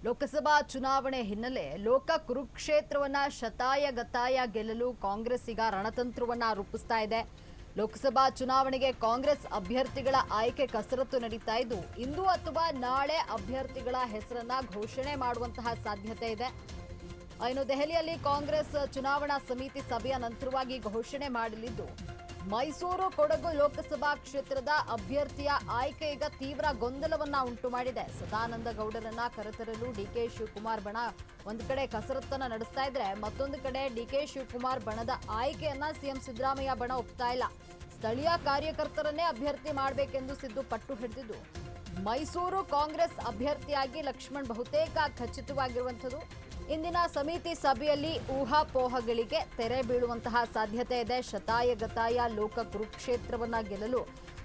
ಲೋಕಸಭಾ ಚುನಾವಣೆ ಹಿನ್ನೆಲೆ ಲೋಕ ಕುರುಕ್ಷೇತ್ರವನ್ನ ಶತಾಯಗತಾಯ ಗೆಲ್ಲಲು ಕಾಂಗ್ರೆಸ್ ಈಗ ರಣತಂತ್ರವನ್ನ ರೂಪಿಸ್ತಾ ಇದೆ. ಲೋಕಸಭಾ ಚುನಾವಣೆಗೆ ಕಾಂಗ್ರೆಸ್ ಅಭ್ಯರ್ಥಿಗಳ ಆಯ್ಕೆ ಕಸರತ್ತು ನಡೀತಾ ಇದ್ದು, ಇಂದು ಅಥವಾ ನಾಳೆ ಅಭ್ಯರ್ಥಿಗಳ ಹೆಸರನ್ನ ಘೋಷಣೆ ಮಾಡುವಂತಹ ಸಾಧ್ಯತೆ ಇದೆ. ಇನ್ನು ದೆಹಲಿಯಲ್ಲಿ ಕಾಂಗ್ರೆಸ್ ಚುನಾವಣಾ ಸಮಿತಿ ಸಭೆಯ ನಂತರವಾಗಿ ಘೋಷಣೆ ಮಾಡಲಿದ್ದು, ಮೈಸೂರು ಕೊಡಗು ಲೋಕಸಭಾ ಕ್ಷೇತ್ರದ ಅಭ್ಯರ್ಥಿಯ ಆಯ್ಕೆ ಈಗ ತೀವ್ರ ಗೊಂದಲವನ್ನ ಉಂಟು ಮಾಡಿದೆ. ಸದಾನಂದ ಗೌಡರನ್ನ ಕರೆತರಲು ಡಿಕೆ ಶಿವಕುಮಾರ್ ಬಣ ಒಂದು ಕಡೆ ಕಸರತ್ತನ್ನ ನಡೆಸ್ತಾ ಇದ್ರೆ, ಮತ್ತೊಂದು ಕಡೆ ಡಿಕೆ ಶಿವಕುಮಾರ್ ಬಣದ ಆಯ್ಕೆಯನ್ನ ಸಿಎಂ ಸಿದ್ದರಾಮಯ್ಯ ಬಣ ಒಪ್ತಾ ಇಲ್ಲ. ಸ್ಥಳೀಯ ಕಾರ್ಯಕರ್ತರನ್ನೇ ಅಭ್ಯರ್ಥಿ ಮಾಡಬೇಕೆಂದು ಸಿದ್ದು ಪಟ್ಟು ಹಿಡಿದಿದ್ದು, ಮೈಸೂರು ಕಾಂಗ್ರೆಸ್ ಅಭ್ಯರ್ಥಿಯಾಗಿ ಲಕ್ಷ್ಮಣ್ ಬಹುತೇಕ ಖಚಿತವಾಗಿರುವಂಥದ್ದು. ಇಂದಿನ ಸಮಿತಿ ಸಭೆಯಲ್ಲಿ ಊಹಾಪೋಹಗಳಿಗೆ ತೆರೆ ಬೀಳುವಂತಹ ಸಾಧ್ಯತೆ ಇದೆ. ಶತಾಯಗತಾಯ ಲೋಕ ಕುರುಕ್ಷೇತ್ರವನ್ನ ಗೆಲ್ಲಲು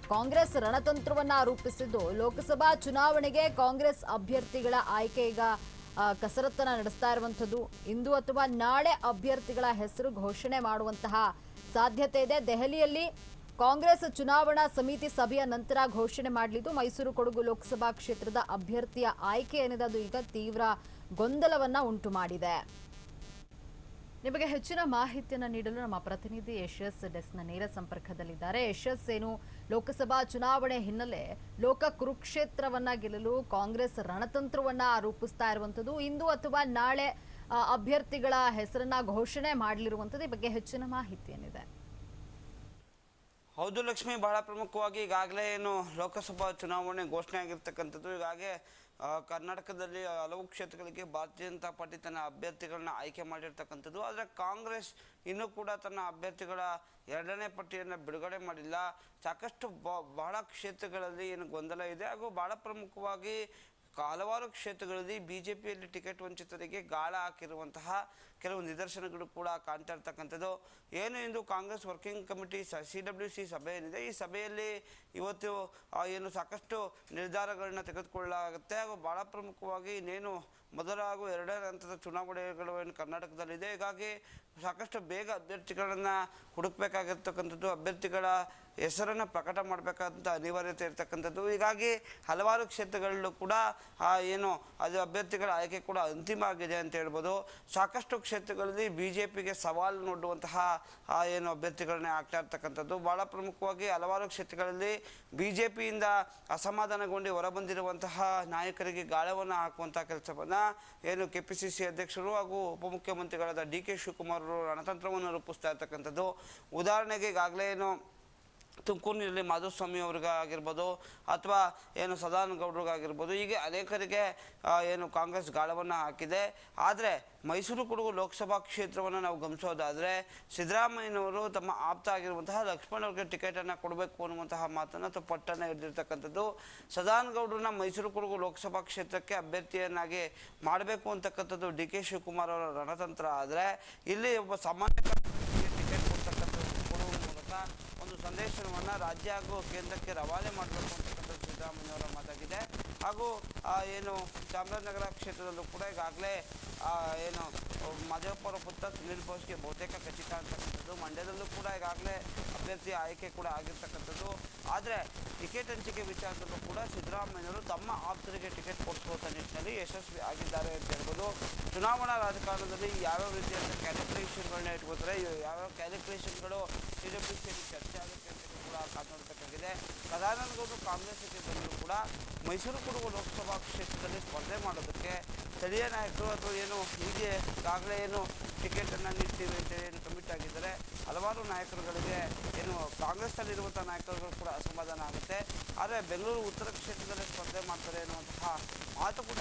ಕಾಂಗ್ರೆಸ್ ರಣತಂತ್ರವನ್ನ ರೂಪಿಸಿದ್ದು, ಲೋಕಸಭಾ ಚುನಾವಣೆಗೆ ಕಾಂಗ್ರೆಸ್ ಅಭ್ಯರ್ಥಿಗಳ ಆಯ್ಕೆ ಈಗ ಕಸರತ್ತನ್ನ ನಡೆಸ್ತಾ ಇರುವಂಥದ್ದು. ಇಂದು ಅಥವಾ ನಾಳೆ ಅಭ್ಯರ್ಥಿಗಳ ಹೆಸರು ಘೋಷಣೆ ಮಾಡುವಂತಹ ಸಾಧ್ಯತೆ ಇದೆ. ದೆಹಲಿಯಲ್ಲಿ ಕಾಂಗ್ರೆಸ್ ಚುನಾವಣಾ ಸಮಿತಿ ಸಭೆಯ ನಂತರ ಘೋಷಣೆ ಮಾಡಲಿದ್ದು, ಮೈಸೂರು ಕೊಡಗು ಲೋಕಸಭಾ ಕ್ಷೇತ್ರದ ಅಭ್ಯರ್ಥಿಯ ಆಯ್ಕೆ ಏನಿದೆ ಅದು ಈಗ ತೀವ್ರ ಗೊಂದಲವನ್ನ ಉಂಟು ಮಾಡಿದೆ. ನಿಮಗೆ ಹೆಚ್ಚಿನ ಮಾಹಿತಿಯನ್ನು ನೀಡಲು ನಮ್ಮ ಪ್ರತಿನಿಧಿ ಯಶಸ್ ಡೆಸ್ಕ್ನ ನೇರ ಸಂಪರ್ಕದಲ್ಲಿದ್ದಾರೆ. ಯಶಸ್, ಏನು ಲೋಕಸಭಾ ಚುನಾವಣೆ ಹಿನ್ನೆಲೆ ಲೋಕ ಕುರುಕ್ಷೇತ್ರವನ್ನ ಗೆಲ್ಲಲು ಕಾಂಗ್ರೆಸ್ ರಣತಂತ್ರವನ್ನ ರೂಪಿಸ್ತಾ ಇರುವಂತದ್ದು, ಇಂದು ಅಥವಾ ನಾಳೆ ಅಭ್ಯರ್ಥಿಗಳ ಹೆಸರನ್ನ ಘೋಷಣೆ ಮಾಡಲಿರುವಂತದ್ದು, ಈ ಬಗ್ಗೆ ಹೆಚ್ಚಿನ ಮಾಹಿತಿ ಏನಿದೆ? ಹೌದು ಲಕ್ಷ್ಮಿ, ಬಹಳ ಪ್ರಮುಖವಾಗಿ ಈಗಾಗಲೇ ಏನು ಲೋಕಸಭಾ ಚುನಾವಣೆ ಘೋಷಣೆ ಆಗಿರ್ತಕ್ಕಂಥದ್ದು. ಈಗಾಗಲೇ ಕರ್ನಾಟಕದಲ್ಲಿ ಹಲವು ಕ್ಷೇತ್ರಗಳಿಗೆ ಭಾರತೀಯ ಜನತಾ ಪಾರ್ಟಿ ತನ್ನ ಅಭ್ಯರ್ಥಿಗಳನ್ನ ಆಯ್ಕೆ ಮಾಡಿರ್ತಕ್ಕಂಥದ್ದು. ಆದರೆ ಕಾಂಗ್ರೆಸ್ ಇನ್ನೂ ಕೂಡ ತನ್ನ ಅಭ್ಯರ್ಥಿಗಳ ಎರಡನೇ ಪಟ್ಟಿಯನ್ನು ಬಿಡುಗಡೆ ಮಾಡಿಲ್ಲ. ಸಾಕಷ್ಟು ಬಹಳ ಕ್ಷೇತ್ರಗಳಲ್ಲಿ ಏನು ಗೊಂದಲ ಇದೆ. ಹಾಗೂ ಬಹಳ ಪ್ರಮುಖವಾಗಿ ಹಲವಾರು ಕ್ಷೇತ್ರಗಳಲ್ಲಿ ಬಿಜೆಪಿಯಲ್ಲಿ ಟಿಕೆಟ್ ವಂಚಿತರಿಗೆ ಗಾಳ ಹಾಕಿರುವಂತಹ ಕೆಲವು ನಿದರ್ಶನಗಳು ಕೂಡ ಕಾಣ್ತಾ ಇರ್ತಕ್ಕಂಥದ್ದು. ಏನು ಇಂದು ಕಾಂಗ್ರೆಸ್ ವರ್ಕಿಂಗ್ ಕಮಿಟಿ CWC ಸಭೆ ಏನಿದೆ, ಈ ಸಭೆಯಲ್ಲಿ ಇವತ್ತು ಏನು ಸಾಕಷ್ಟು ನಿರ್ಧಾರಗಳನ್ನ ತೆಗೆದುಕೊಳ್ಳಲಾಗುತ್ತೆ. ಹಾಗೂ ಬಹಳ ಪ್ರಮುಖವಾಗಿ ಇನ್ನೇನು ಮೊದಲ ಹಾಗೂ ಎರಡನೇ ಹಂತದ ಚುನಾವಣೆಗಳು ಏನು ಕರ್ನಾಟಕದಲ್ಲಿದೆ, ಹೀಗಾಗಿ ಸಾಕಷ್ಟು ಬೇಗ ಅಭ್ಯರ್ಥಿಗಳನ್ನು ಹುಡುಕಬೇಕಾಗಿರ್ತಕ್ಕಂಥದ್ದು, ಅಭ್ಯರ್ಥಿಗಳ ಹೆಸರನ್ನು ಪ್ರಕಟ ಮಾಡಬೇಕಂತ ಅನಿವಾರ್ಯತೆ ಇರ್ತಕ್ಕಂಥದ್ದು. ಹೀಗಾಗಿ ಹಲವಾರು ಕ್ಷೇತ್ರಗಳಲ್ಲೂ ಕೂಡ ಏನು ಅದು ಅಭ್ಯರ್ಥಿಗಳ ಆಯ್ಕೆ ಕೂಡ ಅಂತಿಮ ಆಗಿದೆ ಅಂತ ಹೇಳ್ಬೋದು. ಸಾಕಷ್ಟು ಕ್ಷೇತ್ರಗಳಲ್ಲಿ BJPಗೆ ಸವಾಲು ನೋಡುವಂತಹ ಏನು ಅಭ್ಯರ್ಥಿಗಳನ್ನೇ ಆಗ್ತಾ ಇರ್ತಕ್ಕಂಥದ್ದು. ಭಾಳ ಪ್ರಮುಖವಾಗಿ ಹಲವಾರು ಕ್ಷೇತ್ರಗಳಲ್ಲಿ BJPಯಿಂದ ಅಸಮಾಧಾನಗೊಂಡು ಹೊರಬಂದಿರುವಂತಹ ನಾಯಕರಿಗೆ ಗಾಳವನ್ನು ಹಾಕುವಂಥ ಕೆಲಸವನ್ನು ಏನು KPCC ಅಧ್ಯಕ್ಷರು ಹಾಗೂ ಉಪಮುಖ್ಯಮಂತ್ರಿಗಳಾದ DK ಶಿವಕುಮಾರ್ ಅವರು ರಣತಂತ್ರವನ್ನು ರೂಪಿಸ್ತಾ ಇರ್ತಕ್ಕಂಥದ್ದು. ಉದಾಹರಣೆಗೆ ಈಗಾಗಲೇ ಏನು ತುಮಕೂರಿನಲ್ಲಿ ಮಾಧುಸ್ವಾಮಿ ಅವ್ರಿಗಾಗಿರ್ಬೋದು ಅಥವಾ ಏನು ಸದಾನಂದ ಗೌಡ್ರಿಗಾಗಿರ್ಬೋದು, ಹೀಗೆ ಅನೇಕರಿಗೆ ಏನು ಕಾಂಗ್ರೆಸ್ ಗಾಳವನ್ನು ಹಾಕಿದೆ. ಆದರೆ ಮೈಸೂರು ಕೊಡಗು ಲೋಕಸಭಾ ಕ್ಷೇತ್ರವನ್ನು ನಾವು ಗಮನಿಸೋದಾದರೆ, ಸಿದ್ದರಾಮಯ್ಯನವರು ತಮ್ಮ ಆಪ್ತ ಆಗಿರುವಂತಹ ಲಕ್ಷ್ಮಣ್ ಅವ್ರಿಗೆ ಟಿಕೆಟನ್ನು ಕೊಡಬೇಕು ಅನ್ನುವಂತಹ ಮಾತನ್ನು ಅಥವಾ ಪಟ್ಟನ್ನು ಹಿಡಿದಿರ್ತಕ್ಕಂಥದ್ದು. ಸದಾನಂದ ಗೌಡ್ರನ್ನ ಮೈಸೂರು ಕೊಡಗು ಲೋಕಸಭಾ ಕ್ಷೇತ್ರಕ್ಕೆ ಅಭ್ಯರ್ಥಿಯನ್ನಾಗಿ ಮಾಡಬೇಕು ಅಂತಕ್ಕಂಥದ್ದು DK ಶಿವಕುಮಾರ್ ಅವರ ರಣತಂತ್ರ. ಆದರೆ ಇಲ್ಲಿ ಒಬ್ಬ ಸಾಮಾನ್ಯ ಟಿಕೆಟ್ ಕೊಡುವ ಮೂಲಕ ಒಂದು ಸಂದೇಶವನ್ನು ರಾಜ್ಯ ಹಾಗೂ ಕೇಂದ್ರಕ್ಕೆ ರವಾನೆ ಮಾಡಬೇಕು ಅಂತಕ್ಕಂಥದ್ದು ಸಿದ್ದರಾಮಯ್ಯವರ ಮಾತಾಗಿದೆ. ಹಾಗೂ ಏನು ಚಾಮರಾಜನಗರ ಕ್ಷೇತ್ರದಲ್ಲೂ ಕೂಡ ಈಗಾಗಲೇ ಏನು ಮಾದೇವಪ್ಪ ಅವರ ಪುತ್ರ ಸುನೀಲ್ ಬೋಸ್ಗೆ ಬಹುತೇಕ ಖಚಿತ ಅಂತಕ್ಕಂಥದ್ದು. ಮಂಡ್ಯದಲ್ಲೂ ಕೂಡ ಈಗಾಗಲೇ ಅಭ್ಯರ್ಥಿ ಆಯ್ಕೆ ಕೂಡ ಆಗಿರ್ತಕ್ಕಂಥದ್ದು. ಆದರೆ ಟಿಕೆಟ್ ಹಂಚಿಕೆ ವಿಚಾರದಲ್ಲೂ ಕೂಡ ಸಿದ್ದರಾಮಯ್ಯವರು ತಮ್ಮ ಆಪ್ತರಿಗೆ ಟಿಕೆಟ್ ಕೊಡಿಸುವಂಥ ನಿಟ್ಟಿನಲ್ಲಿ ಯಶಸ್ವಿ ಆಗಿದ್ದಾರೆ ಅಂತ ಹೇಳ್ಬೋದು. ಚುನಾವಣಾ ರಾಜಕಾರಣದಲ್ಲಿ ಯಾವ್ಯಾವ ರೀತಿಯಾದ ಕ್ಯಾಲ್ಕುಲೇಷನ್ಗಳನ್ನ ಇಟ್ಕೋತಾರೆ, ಯಾವ್ಯಾವ ಕ್ಯಾಲ್ಕುಲೇಷನ್ಗಳು CWCಯಲ್ಲಿ ಚರ್ಚೆ ಆಗುತ್ತೆ ಅಂತ ಕೂಡ ಕಾನೂಡಬೇಕಾಗಿದೆ. ಸದಾನಂದ ಗೌಡರು ಕಾಂಗ್ರೆಸ್ಗೆ ಬಂದರೂ ಕೂಡ ಮೈಸೂರು ಕೊಡಗು ಲೋಕಸಭಾ ಕ್ಷೇತ್ರದಲ್ಲಿ ಸ್ಪರ್ಧೆ ಮಾಡೋದಕ್ಕೆ ಸ್ಥಳೀಯ ನಾಯಕರು ಅಥವಾ ಏನು ಹೀಗೆ ಈಗಾಗಲೇ ಏನು ಟಿಕೆಟನ್ನು ನೀಡ್ತೀವಿ ಅಂತ ಏನು ಕಮಿಟ್ ಆಗಿದ್ದಾರೆ, ಹಲವಾರು ನಾಯಕರುಗಳಿಗೆ ಏನು ಕಾಂಗ್ರೆಸ್ನಲ್ಲಿರುವಂಥ ನಾಯಕರುಗಳು ಕೂಡ ಅಸಮಾಧಾನ ಆಗುತ್ತೆ. ಆದರೆ ಬೆಂಗಳೂರು ಉತ್ತರ ಕ್ಷೇತ್ರದಲ್ಲಿ ಸ್ಪರ್ಧೆ ಮಾಡ್ತಾರೆ ಅನ್ನುವಂತಹ ಮಾತು ಕೂಡ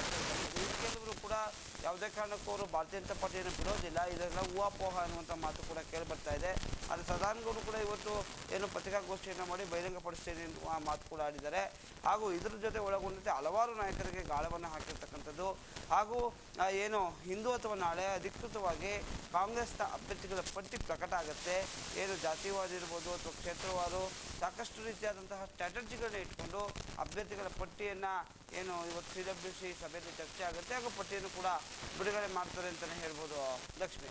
ಕೆಲವರು ಕೂಡ ಯಾವುದೇ ಕಾರಣಕ್ಕೂ ಅವರು ಭಾರತೀಯ ಜನತಾ ಪಾರ್ಟಿಯನ್ನು ಬಿಡೋದಿಲ್ಲ, ಇದೆಲ್ಲ ಊಹಾಪೋಹ ಅನ್ನುವಂಥ ಮಾತು ಕೂಡ ಕೇಳಿಬರ್ತಾ ಇದೆ. ಆದರೆ ಸದಾನಂದ ಗೌಡರು ಕೂಡ ಇವತ್ತು ಏನು ಪತ್ರಿಕಾಗೋಷ್ಠಿಯನ್ನು ಮಾಡಿ ಬಹಿರಂಗಪಡಿಸ್ತೇನೆ ಎನ್ನುವ ಮಾತು ಕೂಡ ಆಡಿದ್ದಾರೆ. ಹಾಗೂ ಇದರ ಜೊತೆ ಒಳಗೊಂಡಂತೆ ಹಲವಾರು ನಾಯಕರಿಗೆ ಗಾಳವನ್ನು ಹಾಕಿರ್ತಕ್ಕಂಥದ್ದು. ಹಾಗೂ ಏನು ಇಂದು ಅಥವಾ ನಾಳೆ ಅಧಿಕೃತವಾಗಿ ಕಾಂಗ್ರೆಸ್ನ ಅಭ್ಯರ್ಥಿಗಳ ಪಟ್ಟಿ ಪ್ರಕಟ ಆಗುತ್ತೆ. ಏನು ಜಾತಿವಾದ ಇರ್ಬೋದು ಅಥವಾ ಕ್ಷೇತ್ರವಾರು ಸಾಕಷ್ಟು ರೀತಿಯಾದಂತಹ ಸ್ಟ್ರಾಟಜಿಗಳನ್ನ ಇಟ್ಕೊಂಡು ಅಭ್ಯರ್ಥಿಗಳ ಪಟ್ಟಿಯನ್ನು ಏನು ಇವತ್ತು CWC ಸಭೆಯಲ್ಲಿ ಚರ್ಚೆ ಆಗುತ್ತೆ. ಹಾಗೂ ಪಟ್ಟಿಯನ್ನು ಕೂಡ ಬಿಡುಗಡೆ ಮಾಡ್ತಾರೆ ಅಂತಲೇ ಹೇಳ್ಬೋದು ಲಕ್ಷ್ಮಿ.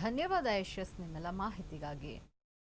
ಧನ್ಯವಾದ ಯಶಸ್ ನಿಮ್ಮೆಲ್ಲ ಮಾಹಿತಿಗಾಗಿ.